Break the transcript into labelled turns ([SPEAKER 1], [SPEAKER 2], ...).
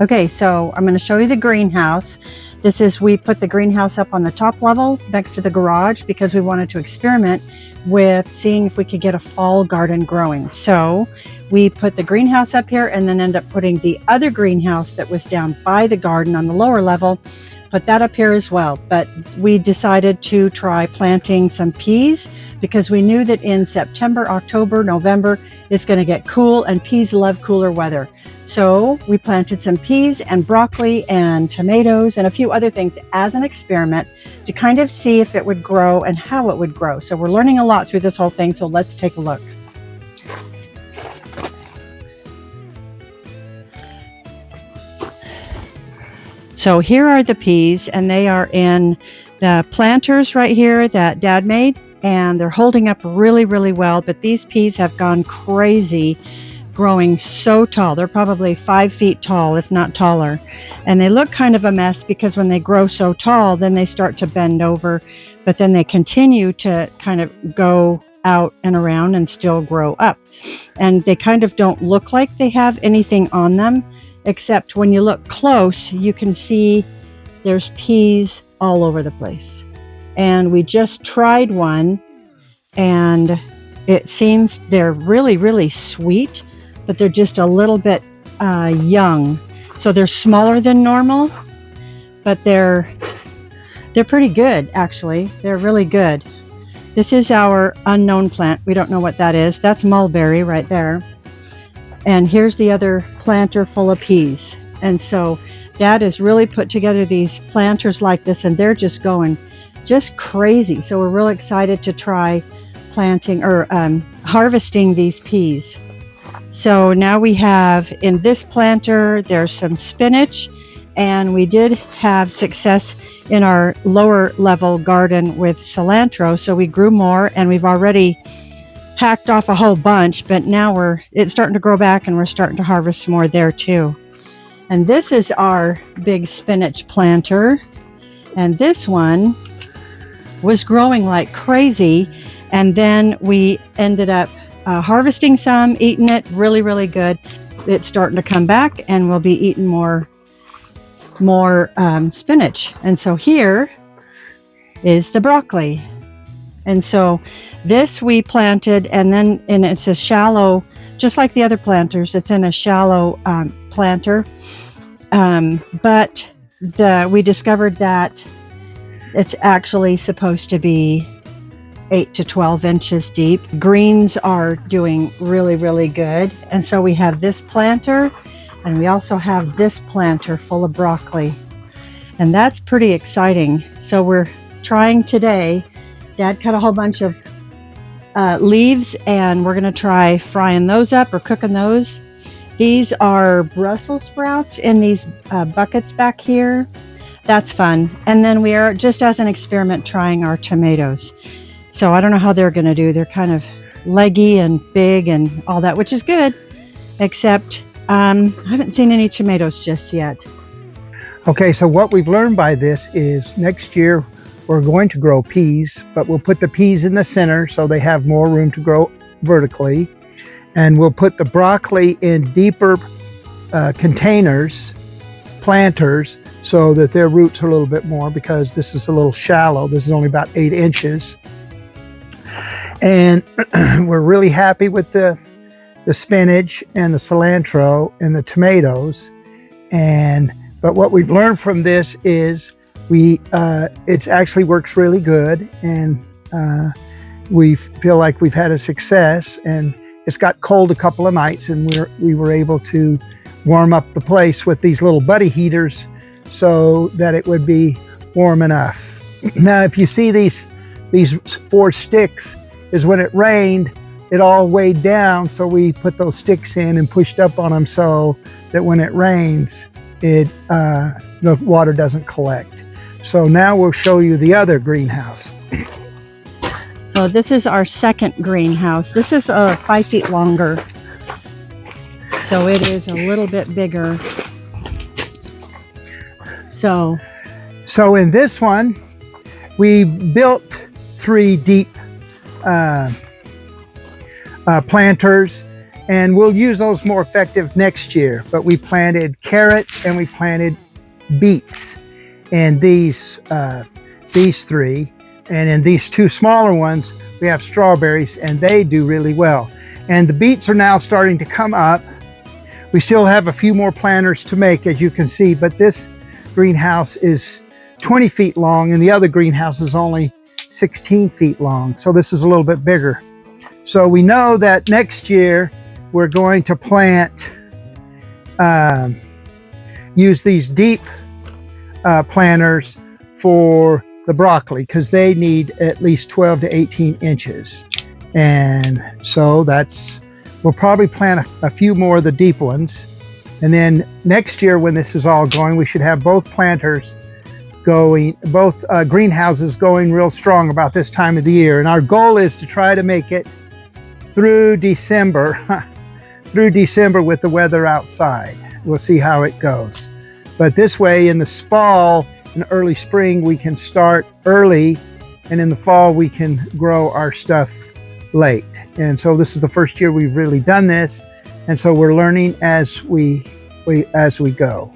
[SPEAKER 1] Okay, so I'm going to show you the greenhouse. We put the greenhouse up on the top level next to the garage because we wanted to experiment with seeing if we could get a fall garden growing. So we put the greenhouse up here and then end up putting the other greenhouse that was down by the garden on the lower level, put that up here as well. But we decided to try planting some peas because we knew that in September, October, November, it's going to get cool and peas love cooler weather. So we planted some peas and broccoli and tomatoes and a few other things as an experiment to kind of see if it would grow and how it would grow. So we're learning a lot through this whole thing. So let's take a look. So here are the peas, and they are in the planters right here that Dad made, and they're holding up really, really well. But these peas have gone crazy, growing so tall. They're probably 5 feet tall, if not taller. And they look kind of a mess because when they grow so tall, then they start to bend over, but then they continue to kind of go out and around and still grow up. And they kind of don't look like they have anything on them, except when you look close, you can see there's peas all over the place. And we just tried one, and it seems they're really, really sweet, but they're just a little bit young. So they're smaller than normal, but they're pretty good, actually. They're really good. This is our unknown plant. We don't know what that is. That's mulberry right there. And here's the other planter full of peas. And so Dad has really put together these planters like this, and they're just going just crazy. So we're really excited to try planting or harvesting these peas. So now we have in this planter, there's some spinach, and we did have success in our lower level garden with cilantro. So we grew more, and we've already hacked off a whole bunch, but now it's starting to grow back, and we're starting to harvest some more there too. And this is our big spinach planter. And this one was growing like crazy. And then we ended up harvesting some, eating it, really, really good. It's starting to come back, and we'll be eating more spinach. And so here is the broccoli. And so this we planted, and it's a shallow, just like the other planters, it's in a shallow planter. But we discovered that it's actually supposed to be 8 to 12 inches deep. Greens are doing really, really good. And so we have this planter, and we also have this planter full of broccoli. And that's pretty exciting. So we're trying today. Dad cut a whole bunch of leaves, and we're going to try frying those up or cooking those. These are Brussels sprouts in these buckets back here. That's fun. And then we are, just as an experiment, trying our tomatoes. So I don't know how they're going to do. They're kind of leggy and big and all that, which is good, except I haven't seen any tomatoes just yet.
[SPEAKER 2] Okay, so what we've learned by this is next year we're going to grow peas, but we'll put the peas in the center so they have more room to grow vertically. And we'll put the broccoli in deeper containers, planters, so that their roots are a little bit more, because this is a little shallow. This is only about 8 inches. And we're really happy with the spinach and the cilantro and the tomatoes. But what we've learned from this is it actually works really good, and we feel like we've had a success. And it's got cold a couple of nights, and we were able to warm up the place with these little buddy heaters so that it would be warm enough. Now, if you see these 4 sticks, is when it rained, it all weighed down, so we put those sticks in and pushed up on them so that when it rains, the water doesn't collect. So now we'll show you the other greenhouse.
[SPEAKER 1] So this is our second greenhouse. This is 5 feet longer, so it is a little bit bigger. So
[SPEAKER 2] in this one, we built 3 deep planters, And we'll use those more effective next year. But we planted carrots and we planted beets in these three. And in these two smaller ones, we have strawberries, and they do really well. And the beets are now starting to come up. We still have a few more planters to make, as you can see, but this greenhouse is 20 feet long and the other greenhouse is only 16 feet long. So this is a little bit bigger. So we know that next year we're going to plant, use these deep planters for the broccoli, because they need at least 12 to 18 inches. And so we'll probably plant a few more of the deep ones. And then next year, when this is all going, we should have both planters going, both greenhouses going real strong about this time of the year. And our goal is to try to make it through December, through December with the weather outside. We'll see how it goes. But this way, in the fall and early spring, we can start early, and in the fall, we can grow our stuff late. And so this is the first year we've really done this, and so we're learning as we go.